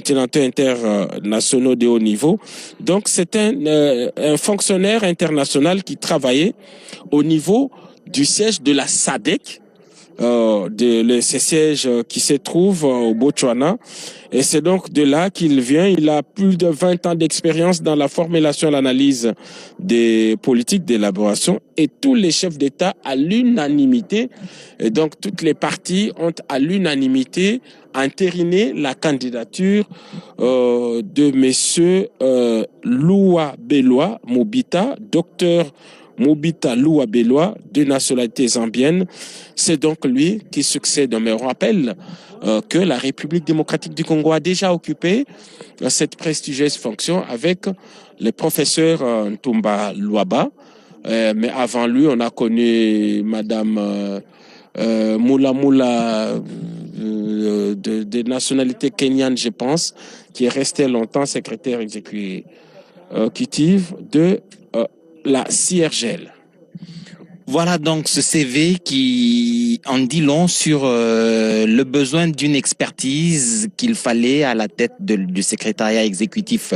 continentaux internationaux de haut niveau. Donc, c'est un fonctionnaire international qui travaillait au niveau du siège de la SADC, ce siège qui se trouve au Botswana. Et c'est donc de là qu'il vient. Il a plus de 20 ans d'expérience dans la formulation et l'analyse des politiques d'élaboration. Et tous les chefs d'État, à l'unanimité, et donc toutes les parties ont à l'unanimité entériné la candidature de monsieur Loua Bellois Mobita, docteur Mobita Loua Bellois, de nationalité zambienne. C'est donc lui qui succède. Mais on rappelle que la République démocratique du Congo a déjà occupé cette prestigieuse fonction avec le professeur Ntumba Luaba. Mais avant lui, on a connu Madame Moula Moula de nationalité kenyane, je pense, qui est restée longtemps secrétaire exécutive de la CIRGL. Voilà donc ce CV qui en dit long sur le besoin d'une expertise qu'il fallait à la tête du secrétariat exécutif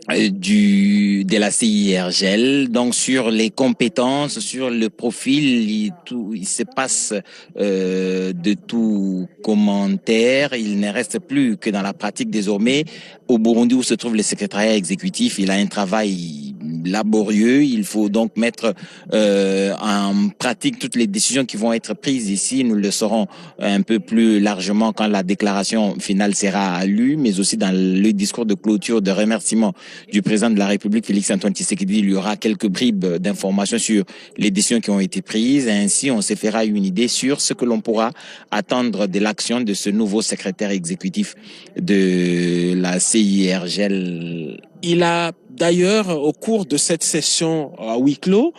de la CIRGL, donc sur les compétences, sur le profil, il se passe de tout commentaire. Il ne reste plus que dans la pratique désormais. Au Burundi où se trouve le secrétariat exécutif, il a un travail laborieux. Il faut donc mettre en pratique toutes les décisions qui vont être prises ici. Nous le saurons un peu plus largement quand la déclaration finale sera lue, mais aussi dans le discours de clôture de remerciement du président de la République, Félix-Antoine Tshisekedi. Il y aura quelques bribes d'informations sur les décisions qui ont été prises. Ainsi, on se fera une idée sur ce que l'on pourra attendre de l'action de ce nouveau secrétaire exécutif de la CIRGL. Il a d'ailleurs, au cours de cette session à huis clos,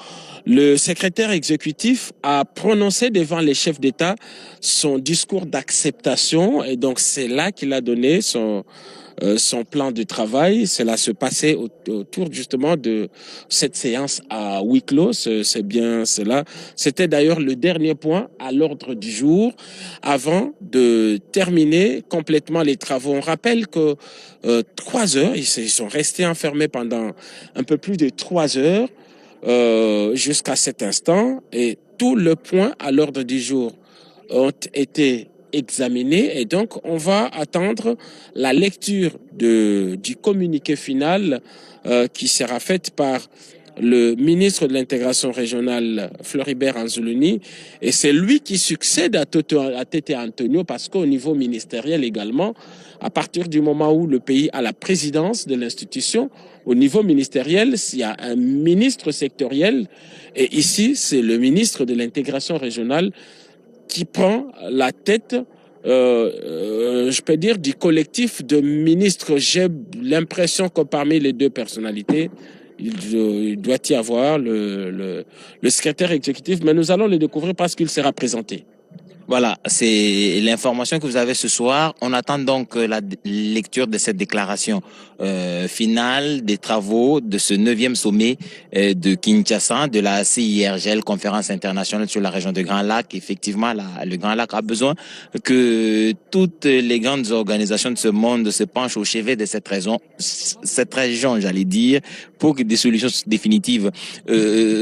le secrétaire exécutif a prononcé devant les chefs d'État son discours d'acceptation, et donc c'est là qu'il a donné son plan de travail. Cela se passait autour justement de cette séance à huis clos. C'est bien cela. C'était d'ailleurs le dernier point à l'ordre du jour avant de terminer complètement les travaux. On rappelle que 3 heures, ils sont restés enfermés pendant un peu plus de 3 heures jusqu'à cet instant, et tous les points à l'ordre du jour ont été examinés, et donc on va attendre la lecture du communiqué final qui sera faite par le ministre de l'intégration régionale, Floribert Anzuluni, et c'est lui qui succède à Tete Antonio, parce qu'au niveau ministériel également, à partir du moment où le pays a la présidence de l'institution, au niveau ministériel, il y a un ministre sectoriel, et ici, c'est le ministre de l'intégration régionale qui prend la tête, je peux dire, du collectif de ministres. J'ai l'impression que parmi les deux personnalités, il doit y avoir le secrétaire exécutif, mais nous allons le découvrir parce qu'il sera présenté. Voilà, c'est l'information que vous avez ce soir. On attend donc la lecture de cette déclaration finale des travaux de ce 9e sommet de Kinshasa, de la CIRGL, Conférence internationale sur la région de Grand Lac. Effectivement, le Grand Lac a besoin que toutes les grandes organisations de ce monde se penchent au chevet de cette région, j'allais dire, pour que des solutions définitives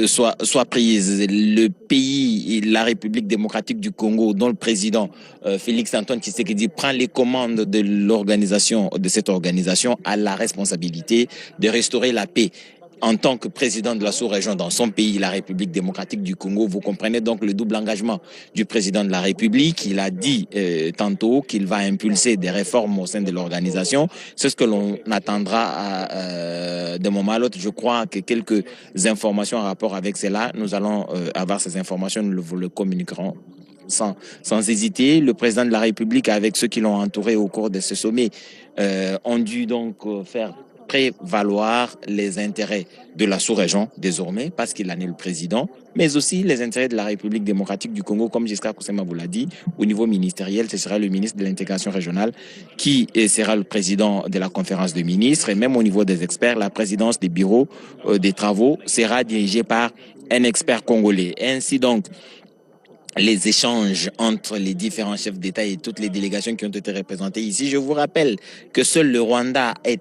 soient prises. Le pays, la République démocratique du Congo, dont le président Félix-Antoine Tshisekedi prend les commandes de cette organisation, a la responsabilité de restaurer la paix. En tant que président de la sous-région dans son pays, la République démocratique du Congo, vous comprenez donc le double engagement du président de la République. Il a dit tantôt qu'il va impulser des réformes au sein de l'organisation. C'est ce que l'on attendra d'un moment à l'autre. Je crois que quelques informations en rapport avec cela, nous allons avoir ces informations, nous vous le communiquerons sans hésiter. Le président de la République, avec ceux qui l'ont entouré au cours de ce sommet, ont dû donc faire prévaloir les intérêts de la sous-région désormais, parce qu'il en est le président, mais aussi les intérêts de la République démocratique du Congo, comme Giscard Koussema vous l'a dit. Au niveau ministériel, ce sera le ministre de l'intégration régionale qui sera le président de la conférence de ministres, et même au niveau des experts, la présidence des bureaux des travaux sera dirigée par un expert congolais. Ainsi donc, les échanges entre les différents chefs d'État et toutes les délégations qui ont été représentées ici. Je vous rappelle que seul le Rwanda est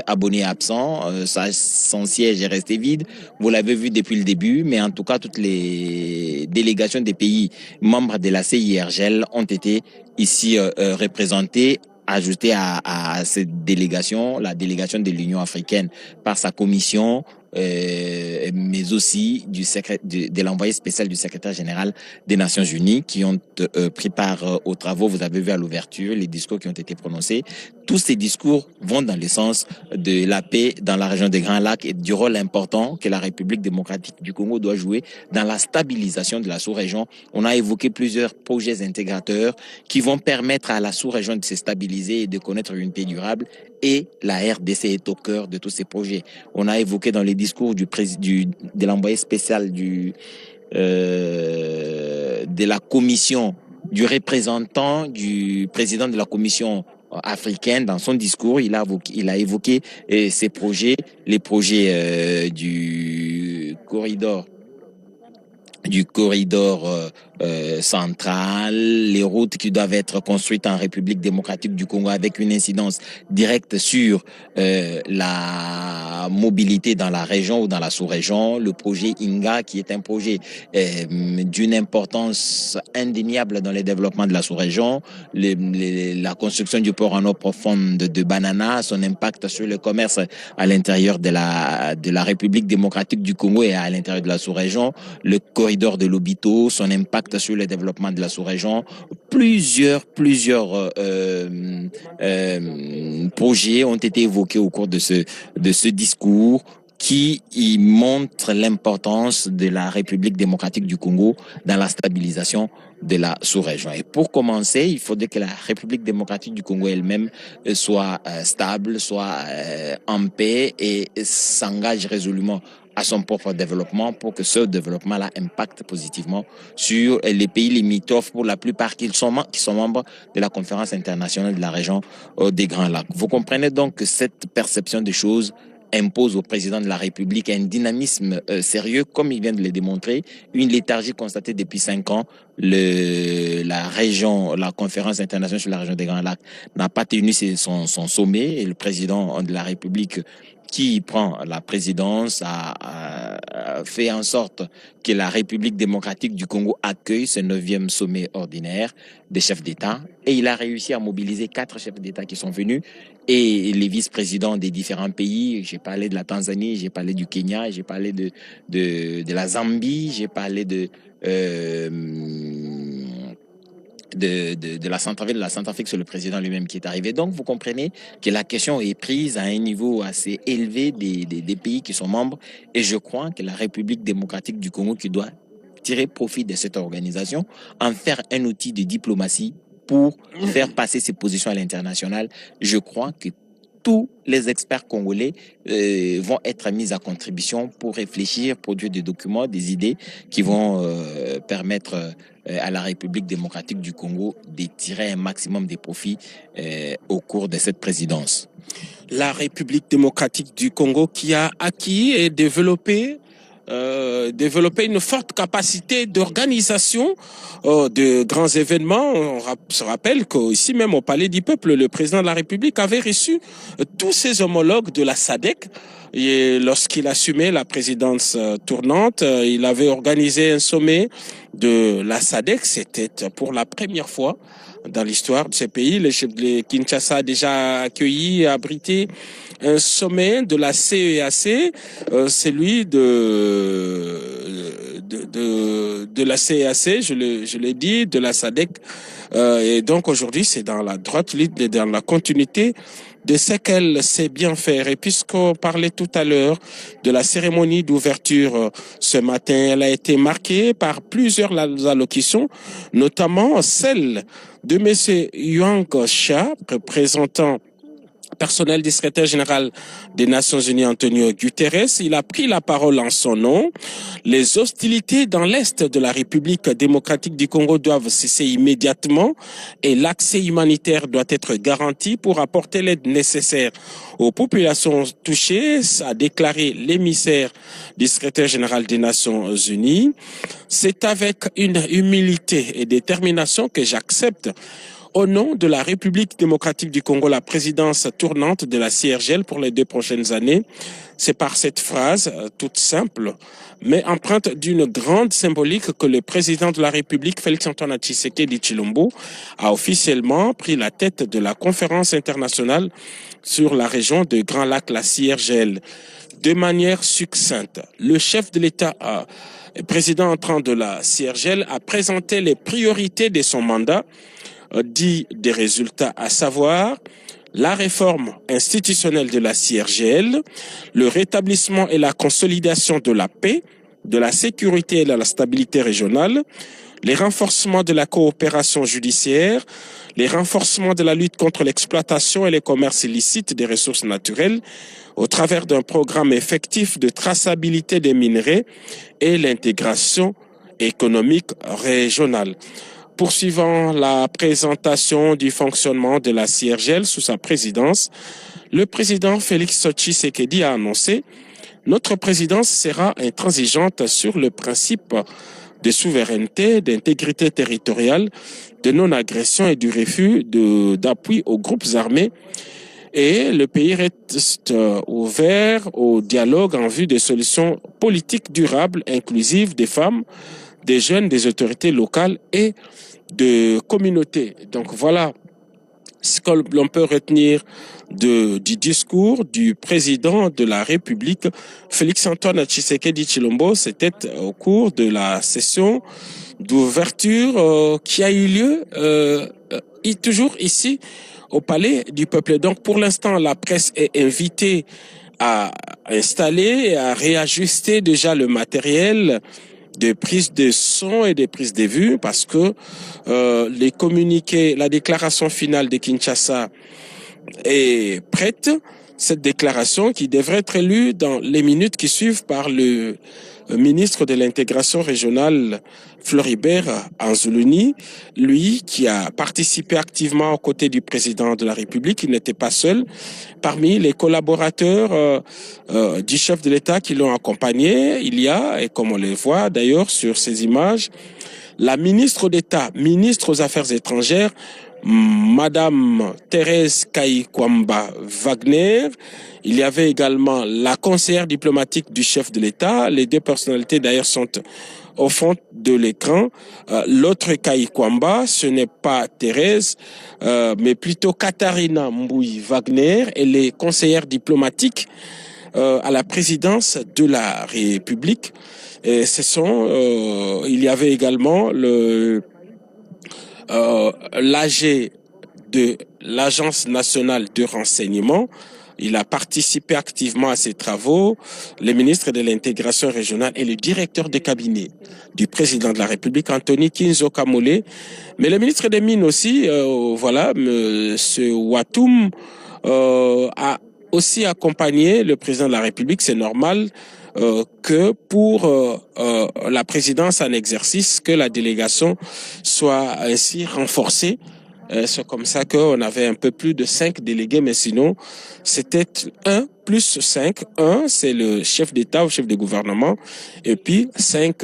abonné absent. Son siège est resté vide. Vous l'avez vu depuis le début, mais en tout cas, toutes les délégations des pays membres de la CIRGL ont été ici représentées. Ajouté à cette délégation, la délégation de l'Union africaine par sa commission, mais aussi de l'envoyé spécial du secrétaire général des Nations Unies qui ont pris part aux travaux. Vous avez vu à l'ouverture les discours qui ont été prononcés. Tous ces discours vont dans le sens de la paix dans la région des Grands Lacs et du rôle important que la République démocratique du Congo doit jouer dans la stabilisation de la sous-région. On a évoqué plusieurs projets intégrateurs qui vont permettre à la sous-région de se stabiliser et de connaître une paix durable. Et la RDC est au cœur de tous ces projets. On a évoqué dans les discours de l'envoyé spécial de la commission, du représentant du président de la commission africaine. Dans son discours, il a évoqué ces projets, les projets du corridor central, les routes qui doivent être construites en République démocratique du Congo avec une incidence directe sur la mobilité dans la région ou dans la sous-région, le projet INGA qui est un projet d'une importance indéniable dans le développement de la sous-région, la construction du port en eau profonde de Banana, son impact sur le commerce à l'intérieur de la République démocratique du Congo et à l'intérieur de la sous-région, le corridor de l'Obito, son impact sur le développement de la sous-région. Plusieurs projets ont été évoqués au cours de ce discours qui montre l'importance de la République démocratique du Congo dans la stabilisation de la sous-région. Et pour commencer, il faudrait que la République démocratique du Congo elle-même soit stable, soit en paix et s'engage résolument à son propre développement pour que ce développement-là impacte positivement sur les pays limitrophes, pour la plupart qui sont membres de la conférence internationale de la région des Grands Lacs. Vous comprenez donc que cette perception des choses impose au président de la République un dynamisme sérieux, comme il vient de le démontrer, une léthargie constatée depuis 5 ans. La conférence internationale sur la région des Grands Lacs n'a pas tenu son sommet et le président de la République qui prend la présidence a fait en sorte que la République démocratique du Congo accueille ce 9e sommet ordinaire des chefs d'État. Et il a réussi à mobiliser 4 chefs d'État qui sont venus et les vice-présidents des différents pays. J'ai parlé de la Tanzanie, j'ai parlé du Kenya, j'ai parlé de la Zambie, j'ai parlé de la Centrafrique. De la Centrafrique, c'est le président lui-même qui est arrivé. Donc, vous comprenez que la question est prise à un niveau assez élevé des pays qui sont membres. Et je crois que la République démocratique du Congo qui doit tirer profit de cette organisation, en faire un outil de diplomatie pour faire passer ses positions à l'international. Je crois que tous les experts congolais vont être mis à contribution pour réfléchir, produire des documents, des idées qui vont permettre à la République démocratique du Congo de tirer un maximum des profits au cours de cette présidence. La République démocratique du Congo qui a acquis et développé une forte capacité d'organisation de grands événements. On se rappelle qu'ici même au Palais du Peuple, le président de la République avait reçu tous ses homologues de la SADC. Et lorsqu'il assumait la présidence tournante, il avait organisé un sommet de la SADC. C'était pour la première fois dans l'histoire de ces pays. Le Kinshasa a déjà accueilli et abrité un sommet de la CEAC, celui de la CEAC, je l'ai dit, de la SADC. Et donc aujourd'hui, c'est dans la droite ligne, dans la continuité de ce qu'elle sait bien faire. Et puisqu'on parlait tout à l'heure de la cérémonie d'ouverture ce matin, elle a été marquée par plusieurs allocutions, notamment celle de M. Yuang Sha, représentant personnel du secrétaire général des Nations Unies, Antonio Guterres. Il a pris la parole en son nom. Les hostilités dans l'est de la République démocratique du Congo doivent cesser immédiatement et l'accès humanitaire doit être garanti pour apporter l'aide nécessaire aux populations touchées, a déclaré l'émissaire du secrétaire général des Nations Unies. C'est avec une humilité et détermination que j'accepte au nom de la République démocratique du Congo, la présidence tournante de la CIRGL pour les 2 prochaines années. C'est par cette phrase toute simple, mais empreinte d'une grande symbolique que le président de la République, Félix-Antoine Tshisekedi Tshilombo, a officiellement pris la tête de la conférence internationale sur la région de Grand Lac, la CIRGL. De manière succincte, le chef de l'État, président entrant de la CIRGL, a présenté les priorités de son mandat, dit des résultats, à savoir la réforme institutionnelle de la CIRGL, le rétablissement et la consolidation de la paix, de la sécurité et de la stabilité régionale, les renforcements de la coopération judiciaire, les renforcements de la lutte contre l'exploitation et les commerces illicites des ressources naturelles au travers d'un programme effectif de traçabilité des minerais et l'intégration économique régionale. Poursuivant la présentation du fonctionnement de la CIRGL sous sa présidence, le président Félix Tshisekedi a annoncé « Notre présidence sera intransigeante sur le principe de souveraineté, d'intégrité territoriale, de non-agression et du refus d'appui aux groupes armés. Et le pays reste ouvert au dialogue en vue de solutions politiques durables, inclusives des femmes, des jeunes, des autorités locales et de communautés. » Donc voilà ce que l'on peut retenir du discours du président de la République, Félix-Antoine Tshisekedi Tshilombo. C'était au cours de la session d'ouverture qui a eu lieu toujours ici au Palais du Peuple. Donc pour l'instant, la presse est invitée à installer et à réajuster déjà le matériel de prise de son et de prise de vue, parce que les communiqués, la déclaration finale de Kinshasa est prête. Cette déclaration qui devrait être lue dans les minutes qui suivent par le ministre de l'intégration régionale Floribert Anzuluni, lui qui a participé activement aux côtés du président de la République. Il n'était pas seul. Parmi les collaborateurs du chef de l'État qui l'ont accompagné, il y a, et comme on le voit d'ailleurs sur ces images, la ministre d'État, ministre aux Affaires étrangères, Madame Thérèse Kayikwamba Wagner. Il y avait également la conseillère diplomatique du chef de l'État. Les 2 personnalités d'ailleurs sont au fond de l'écran. L'autre Kayikwamba, ce n'est pas Thérèse, mais plutôt Katharina Mbouy Wagner. Elle est conseillère diplomatique à la présidence de la République. Et il y avait également l'AG de l'Agence nationale de renseignement. Il a participé activement à ces travaux, le ministre de l'intégration régionale et le directeur de cabinet du président de la République, Anthony Kinzo Kamole. Mais le ministre des Mines aussi, M. Watoum, a aussi accompagné le président de la République. C'est normal que pour la présidence en exercice, que la délégation soit ainsi renforcée. C'est comme ça qu'on avait un peu plus de 5 délégués, mais sinon, c'était 1 plus 5. 1, c'est le chef d'État ou chef de gouvernement, et puis 5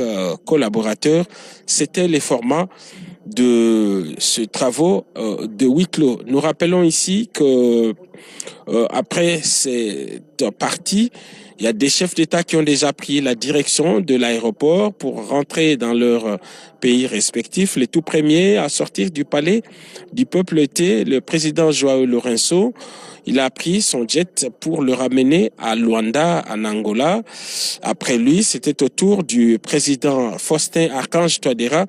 collaborateurs. C'était les formats de ce travaux de huis clos. Nous rappelons ici que après cette partie, il y a des chefs d'État qui ont déjà pris la direction de l'aéroport pour rentrer dans leur pays respectifs. Les tout premiers à sortir du palais du peuple était le président Joao Lourenço. Il a pris son jet pour le ramener à Luanda, en Angola. Après lui, c'était au tour du président Faustin Archange Touadéra,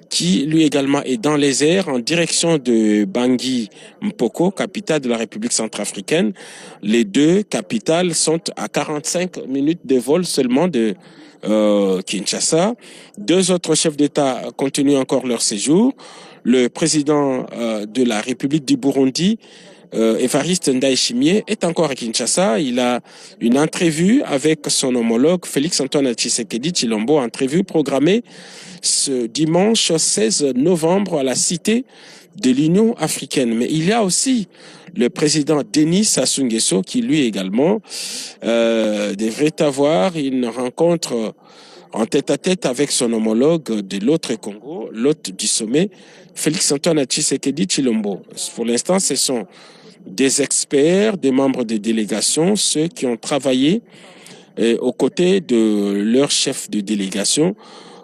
qui lui également est dans les airs en direction de Bangui Mpoko, capitale de la République centrafricaine. Les 2 capitales sont à 45 minutes de vol seulement de Kinshasa. 2 autres chefs d'État continuent encore leur séjour. Le président de la République du Burundi, Évariste Ndayishimiye est encore à Kinshasa. Il a une entrevue avec son homologue Félix-Antoine Tshisekedi Tshilombo, entrevue programmée ce dimanche 16 novembre à la Cité de l'Union africaine. Mais il y a aussi le président Denis Sassou Nguesso qui lui également devrait avoir une rencontre en tête-à-tête avec son homologue de l'autre Congo, l'hôte du sommet, Félix-Antoine Tshisekedi Tshilombo. Pour l'instant, ce sont des experts, des membres des délégations, ceux qui ont travaillé aux côtés de leur chef de délégation.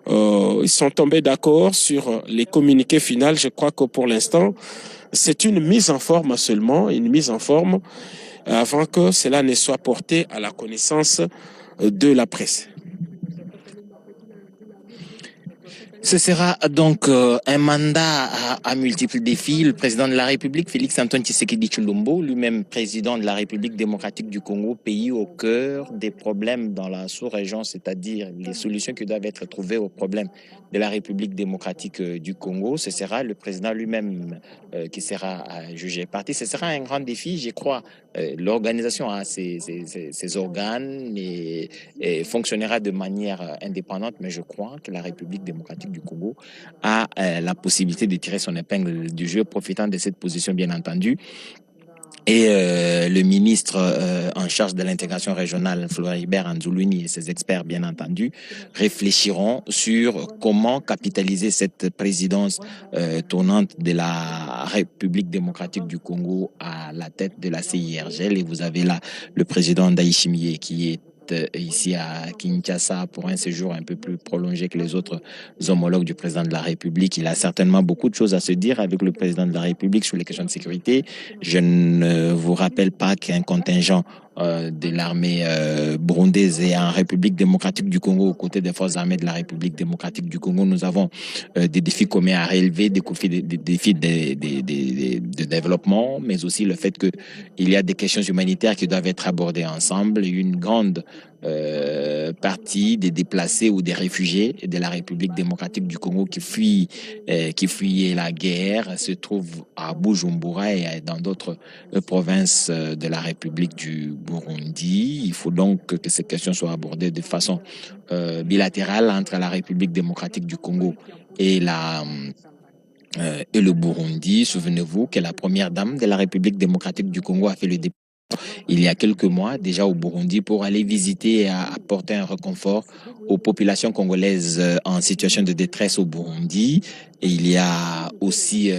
Ils sont tombés d'accord sur les communiqués finaux. Je crois que pour l'instant, c'est une mise en forme seulement, une mise en forme avant que cela ne soit porté à la connaissance de la presse. Ce sera donc un mandat à multiples défis. Le président de la République, Félix-Antoine Tshisekedi Tshilombo, lui-même président de la République démocratique du Congo, pays au cœur des problèmes dans la sous-région, c'est-à-dire les solutions qui doivent être trouvées aux problèmes de la République démocratique du Congo. Ce sera le président lui-même qui sera jugé parti. Ce sera un grand défi, je crois. L'organisation a ses organes et fonctionnera de manière indépendante, mais je crois que la République démocratique du Congo a la possibilité de tirer son épingle du jeu, profitant de cette position, bien entendu. Et le ministre en charge de l'intégration régionale, Floribert Anzoulouni, et ses experts, bien entendu, réfléchiront sur comment capitaliser cette présidence tournante de la République démocratique du Congo à la tête de la CIRGL. Et vous avez là le président Ndayishimiye qui est ici à Kinshasa pour un séjour un peu plus prolongé que les autres homologues du président de la République. Il a certainement beaucoup de choses à se dire avec le président de la République sur les questions de sécurité. Je ne vous rappelle pas qu'un contingent de l'armée burundaise et en République démocratique du Congo aux côtés des forces armées de la République démocratique du Congo. Nous avons des défis communs à relever, des défis de développement, mais aussi le fait qu'il y a des questions humanitaires qui doivent être abordées ensemble. Une grande partie des déplacés ou des réfugiés de la République démocratique du Congo qui fuyaient la guerre se trouvent à Bujumbura et dans d'autres provinces de la République du Burundi. Il faut donc que ces questions soient abordées de façon bilatérale entre la République démocratique du Congo et le Burundi. Souvenez-vous que la première dame de la République démocratique du Congo a fait le déplacement il y a quelques mois déjà au Burundi pour aller visiter et apporter un réconfort aux populations congolaises en situation de détresse au Burundi. Et il y a aussi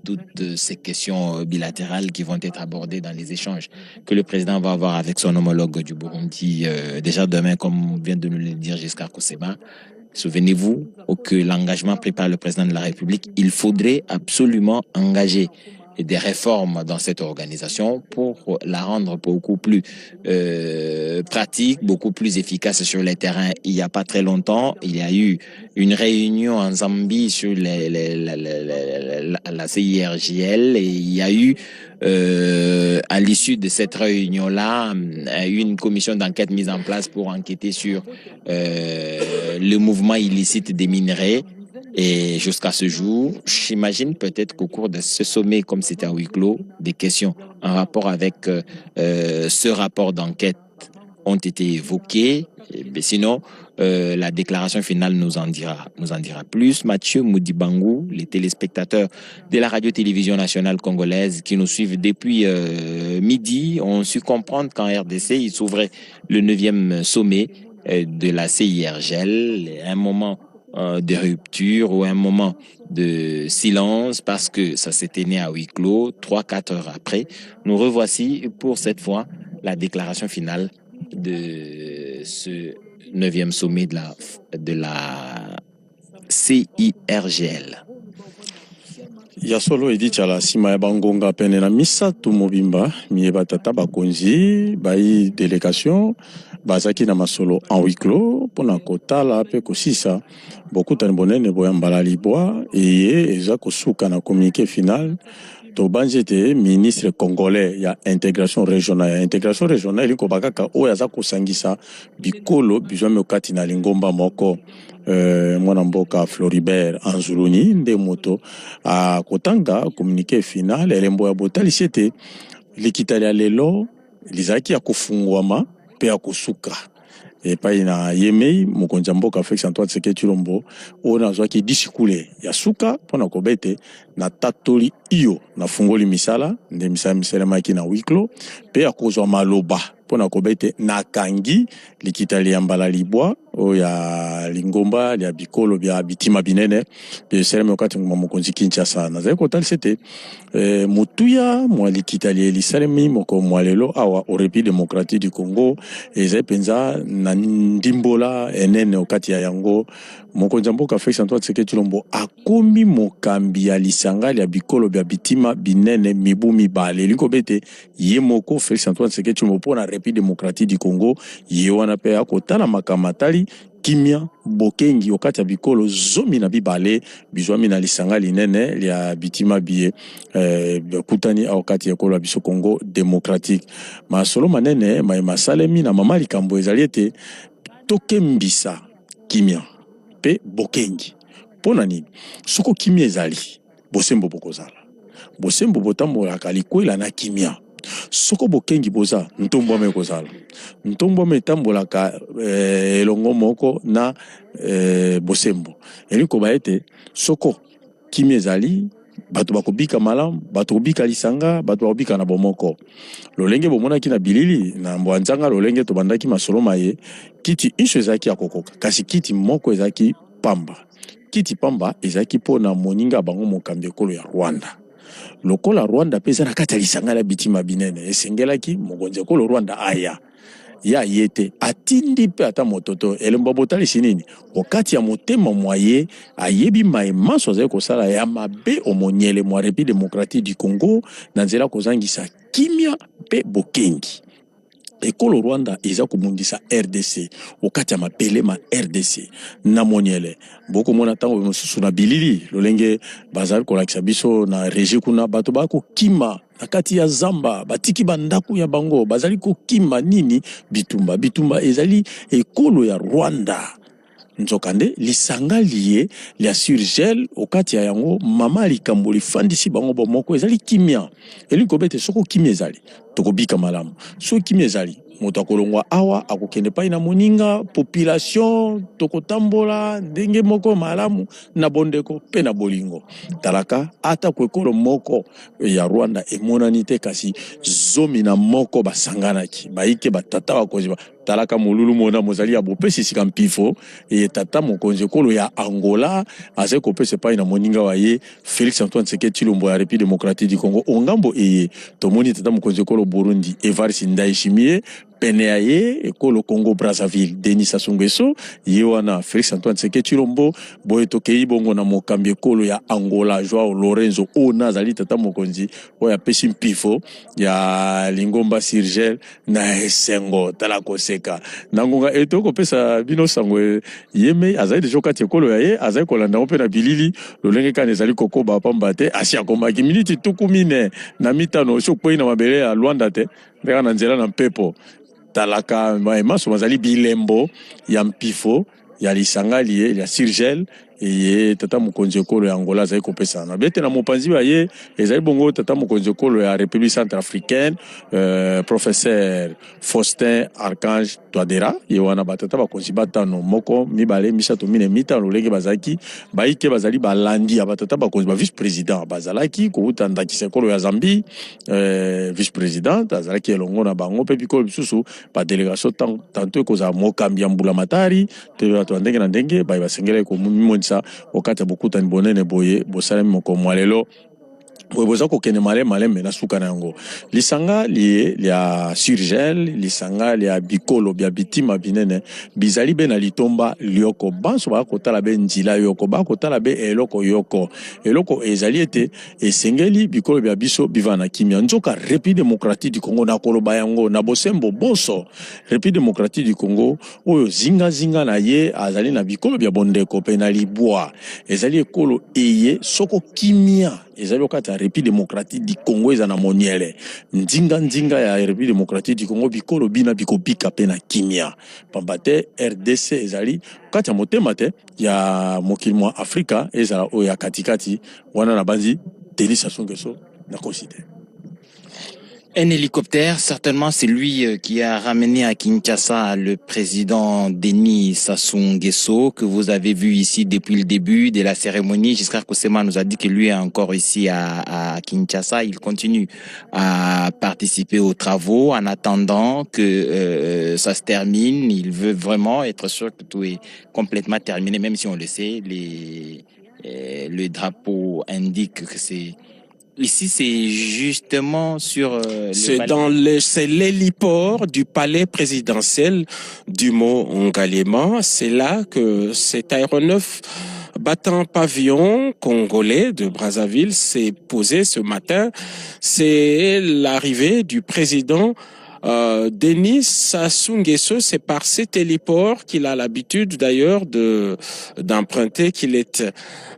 toutes ces questions bilatérales qui vont être abordées dans les échanges que le président va avoir avec son homologue du Burundi déjà demain, comme vient de nous le dire Giscard Koseba. Souvenez-vous que l'engagement pris par le président de la République, il faudrait absolument engager des réformes dans cette organisation pour la rendre beaucoup plus pratique, beaucoup plus efficace sur les terrains. Il n'y a pas très longtemps, il y a eu une réunion en Zambie sur la CIRGL et il y a eu à l'issue de cette réunion-là une commission d'enquête mise en place pour enquêter sur le mouvement illicite des minerais. Et jusqu'à ce jour, j'imagine peut-être qu'au cours de ce sommet, comme c'était à huis clos, des questions en rapport avec ce rapport d'enquête ont été évoquées. Mais sinon, la déclaration finale nous en dira plus. Mathieu Moudibangou, les téléspectateurs de la radio-télévision nationale congolaise qui nous suivent depuis midi ont su comprendre qu'en RDC, il s'ouvrait le 9e sommet de la CIRGL, un moment de rupture ou un moment de silence parce que ça s'était né à huis clos. 3-4 heures après, nous revoici pour cette fois la déclaration finale de ce 9e sommet de la CIRGL. Ya solo edi chala sima ya bangonga pene na misato mobimba mieba tata bakonzi bai délégation bazaki na masolo en huis clos pona kotala pe kosisa bokutani bonene boya mbala libwa eye eza kosuka na communiqué final tobanzi ete ministre congolais ya intégration régionale. Intégration régionale iliko bakaka oyo aza kosangisa bikolo bizwami okati na lingomba moko. Mwana mboka Floribert Anzuluni nde moto akotanga communiqué final elembo ya botalisi ete likitali ya lelo lizalaki ya kofungwama mpe ya kosuka epai na yemei mokonzi ya mboka Félix Antoine Tshisekedi Tshilombo oyo nazwaki disikule ya suka mpona kobete na tatoli iyo na fungoli misala nde misala misalemaki na wiklo mpe ya kozwa maloba mpona kobete nakangi likitali ya mbala libwa oyo ya lingomba ya bikolo bya bitima binene biseleme okati mokonzi Kinshasa nazali kotalisa ete mutuya mwa likitali elisalemi moko mwa lelo awa au République démocratique du Congo ezali penza na ndimbola enene okati ya yango mokonzi ya mboka Félix Antoine Tshisekedi Tshilombo akomi mokambi ya lisanga ya bikolo bya bitima binene mibu mibale elingo bete ye moko Félix Antoine Tshisekedi Tshilombo mpona République démocratique du Congo ye wana mpe akotala makamatali kimia bokengi okati ya bikolo zomi na bibale bizwami na lisanga linene lya bitima biye kutani okati ya ekolo ya biso Congo démocratique masolo manene masalemi na mama likambo ezali ete tokembisa kimia mpe bokengi mpona nini soko kimia ezali bosembo bokozala bosembo botambolaka likwela na kimia soko bokengi boza ntombwame kozala ntombwame etambolaka elongo moko na bosembo eliko baete soko kimia ezali bato bakobika malamu bato kobika lisanga bato bakobika na bomoko lolenge bomonaki na bilili na mbwanzanga lolenge tobandaki masolo maye kiti inso ezalaki ya kokoka kasi kiti moko ezalaki pamba kiti pamba ezalaki mpona moninga bango mokambi ekolo ya Rwanda lokola Rwanda pesa na kati ya lisanga la bitima binene esengelaki mokonzi ekolo Rwanda aya ya yete atindi pe ata mototo elembo botalisi nini okati ya motema mwaye ayebi maemaso azali kosala ya mabe omonyele mwa République démocratique du Congo na nzela kozangisa kimia pe bokengi ekolo Rwanda eza komundisa RDC okati ya mapele ma RDC na monyele boko mona tango mosusu na bilili lolenge bazali kolakisa biso na régie kuna bato bako kima na kati ya zamba batiki bandaku ya bango bazali kokima nini bitumba ezali ekolo ya Rwanda nzokande lisanga liye lia surgel okati ya yango mama likambo lifandisi bango bomoko ezali kimia eliko bete soko kimia ezali tokobika malamu soko kimia ezali moto akolongwa awa akokende pai na moninga population tokotambola ndenge moko malamu na bondeko pe na bolingo talaka ata kwekolo moko ya Rwanda emonani te kasi zomi na moko basanganaki baike batata bakonzi talaka molulu mona mozali ya bopesi sika mpifo e tata mokonzi ekolo ya Angola aze kopesa pai na moninga wa ye Félix Antoine Tshisekedi Tshilombo ya République démocratique du Congo ongambo eye tomoni tata mokonzi ekolo Burundi Evariste Ndayishimiye pene ya ye ekolo Congo Brazzaville Denis Sassou Nguesso ye wana Félix Antoine Tshisekedi Tshilombo boye tokei bongo na mokambi ekolo ya Angola Joao Lorenzo ona azali tata mokonzi oyo apesi mpifo ya lingomba Sirgel na esengo tala koseka nangonga etoko pesa bino sangwe yeme azali deja kati ekolo ya ye azali kolanda mpe na bilili lolenge kana ezali kokoba pamba te asia komaki miniti tukumine na mitano sokpoi na mabele ya Luanda te ndeka na nzela na mpepo talaka maso mazali bilembo ya mpifo ya lisanga liye ya Sirgel eye tata mokonzi ekolo ya Angola azali kopesa na bete na mopanzi ba ye ezali bongo tata mokonzi ekolo ya République centrafricaine professeur Faustin Archange Touadéra ye wana batata bakonzi batano moko mibale misato mine mitano lolenge bazaki baike bazali balandi ya batata bakonzi ba vice président bazalaki kouta ndakisa ekolo ya Zambie vice président azalaki elongo na bango pe bikolo bisusu ba délégation tanto ekozala mokambi ya mbula matari te bato ndenge na ndenge baye basengela ko sa okata bokutani bonene boye bosalemi moko mwalelo boye boza kokende maleme na suka na yango lisanga lia Sirgel lisanga lia bikolo bya bitima binene bizali be na litomba lioko banso bakotala be njila yoko bakotala be eloko ezali ete esengeli bikolo bya biso bivana kimia nzoka République démocratique du Congo na koloba yango na bosembo boso République démocratique du Congo oyo zinga na ye azali na bikolo bya bondeko pe na libwa ezali ekolo eye soko kimia ezali okati ya République démocratique du Congo eza na moniele ndinga ya République démocratique du Congo bikolo bina bikobika pe na kimia pamba te RDC ezali kati ya motema te ya mokili mwa Afrika ezala oyo ya katikati wana na banzi Denis Sassou Nguesso na considère. Un hélicoptère, certainement, c'est lui qui a ramené à Kinshasa le président Denis Sassou Nguesso, que vous avez vu ici depuis le début de la cérémonie. Giscard Kosema nous a dit que lui est encore ici à Kinshasa. Il continue à participer aux travaux en attendant que ça se termine. Il veut vraiment être sûr que tout est complètement terminé, même si on le sait, le drapeau indique que c'est... Ici, c'est justement sur... c'est l'héliport du palais présidentiel du Mont-Ngaliema. C'est là que cet aéronef battant pavillon congolais de Brazzaville s'est posé ce matin. C'est l'arrivée du président Denis Sassou Nguesso. C'est par cet héliport qu'il a l'habitude d'ailleurs d'emprunter, qu'il est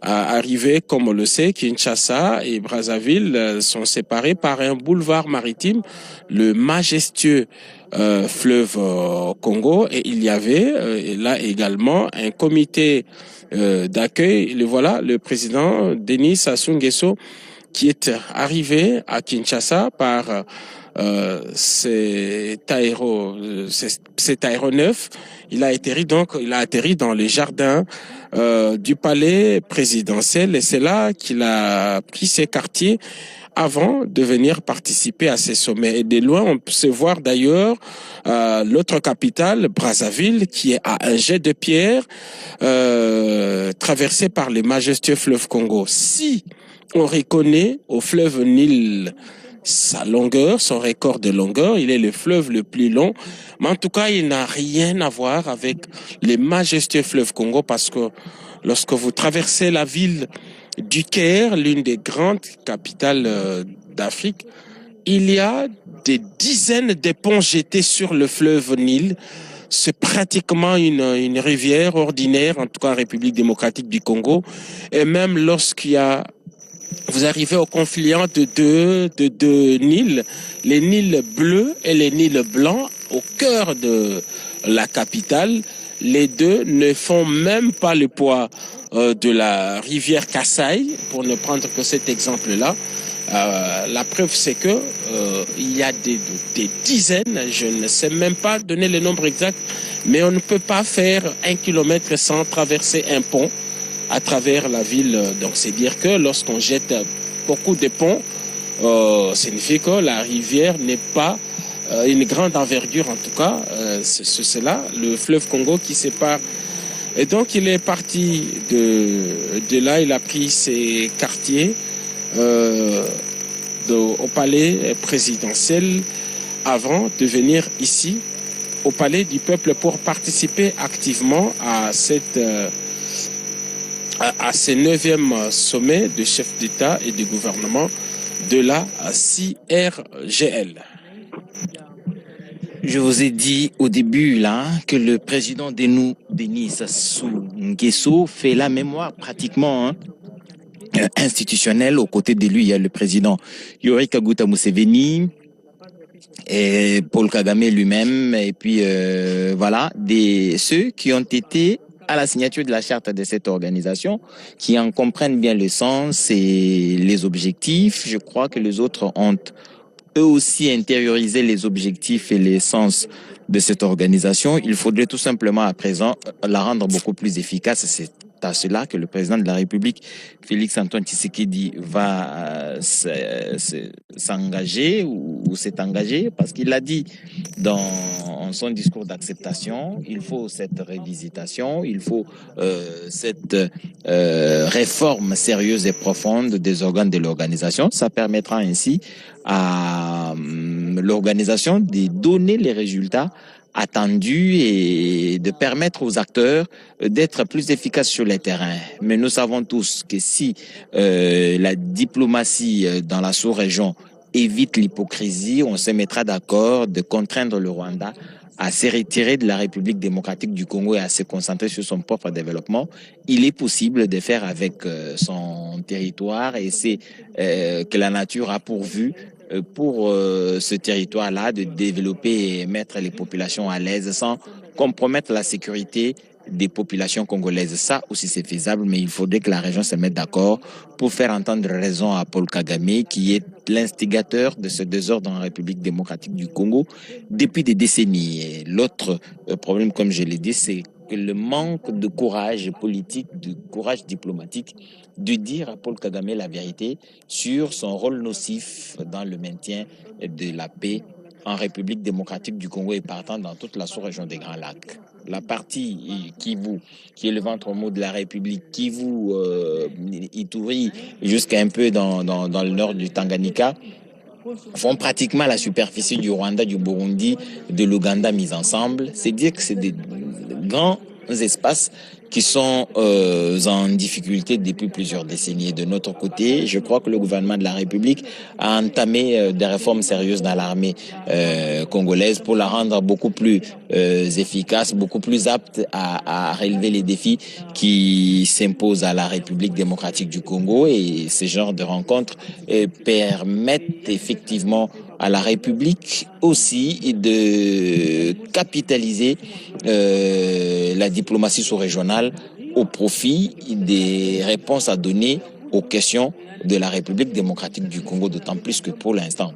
arrivé, comme on le sait. Kinshasa et Brazzaville sont séparés par un boulevard maritime, le majestueux fleuve Congo, et il y avait là également un comité d'accueil. Le voilà, le président Denis Sassou Nguesso qui est arrivé à Kinshasa par cet aéronef. Il a atterri dans les jardins du palais présidentiel, et c'est là qu'il a pris ses quartiers avant de venir participer à ces sommets. Et de loin, on peut se voir d'ailleurs l'autre capitale, Brazzaville, qui est à un jet de pierre, traversée par le majestueux fleuve Congo. Si on reconnaît au fleuve Nil sa longueur, son record de longueur, il est le fleuve le plus long, mais en tout cas, il n'a rien à voir avec les majestueux fleuves Congo, parce que lorsque vous traversez la ville du Caire, l'une des grandes capitales d'Afrique, il y a des dizaines de ponts jetés sur le fleuve Nil. C'est pratiquement une rivière ordinaire, en tout cas en République démocratique du Congo. Et même vous arrivez au confluent de deux Nils, les Nils bleus et les Nils blancs, au cœur de la capitale. Les deux ne font même pas le poids de la rivière Kassai, pour ne prendre que cet exemple-là. La preuve, c'est que il y a des dizaines, je ne sais même pas donner le nombre exact, mais on ne peut pas faire 1 kilomètre sans traverser un pont à travers la ville. Donc c'est dire que lorsqu'on jette beaucoup de ponts, signifie que la rivière n'est pas une grande envergure, en tout cas. C'est là le fleuve Congo qui sépare. Et donc il est parti de là, il a pris ses quartiers au palais présidentiel avant de venir ici au palais du peuple pour participer activement à ce 9e sommet de chefs d'État et de gouvernement de la CIRGL. Je vous ai dit au début là que le président Denis Sassou Nguesso fait la mémoire pratiquement institutionnelle. Aux côtés de lui, il y a le président Yoweri Kaguta Museveni et Paul Kagame lui-même, et puis voilà, ceux qui ont été à la signature de la charte de cette organisation, qui en comprennent bien le sens et les objectifs. Je crois que les autres ont eux aussi intériorisé les objectifs et l'essence de cette organisation. Il faudrait tout simplement à présent la rendre beaucoup plus efficace. C'est à cela que le président de la République, Félix-Antoine Tshisekedi, va s'engager ou s'est engagé, parce qu'il l'a dit dans son discours d'acceptation, il faut cette révisitation, il faut cette réforme sérieuse et profonde des organes de l'organisation. Ça permettra ainsi à l'organisation de donner les résultats attendus et de permettre aux acteurs d'être plus efficaces sur le terrain. Mais nous savons tous que si la diplomatie dans la sous-région évite l'hypocrisie, on se mettra d'accord de contraindre le Rwanda à se retirer de la République démocratique du Congo et à se concentrer sur son propre développement, il est possible de faire avec son territoire et c'est que la nature a pourvu pour ce territoire-là de développer et mettre les populations à l'aise sans compromettre la sécurité des populations congolaises. Ça aussi c'est faisable, mais il faudrait que la région se mette d'accord pour faire entendre raison à Paul Kagame, qui est l'instigateur de ce désordre en République démocratique du Congo depuis des décennies. Et l'autre problème, comme je l'ai dit, c'est que le manque de courage politique, de courage diplomatique, de dire à Paul Kagame la vérité sur son rôle nocif dans le maintien de la paix en République démocratique du Congo et partant dans toute la sous-région des Grands Lacs. La partie Kivu, qui est le ventre mot de la République, Kivu, Ituri, jusqu'à un peu dans le nord du Tanganyika, font pratiquement la superficie du Rwanda, du Burundi, de l'Ouganda mis ensemble. C'est dire que c'est des grands espaces qui sont en difficulté depuis plusieurs décennies. De notre côté, je crois que le gouvernement de la République a entamé des réformes sérieuses dans l'armée congolaise pour la rendre beaucoup plus efficace, beaucoup plus apte à relever les défis qui s'imposent à la République démocratique du Congo. Et ce genre de rencontres permettent effectivement à la République aussi de capitaliser la diplomatie sous-régionale au profit des réponses à donner aux questions de la République démocratique du Congo, d'autant plus que pour l'instant,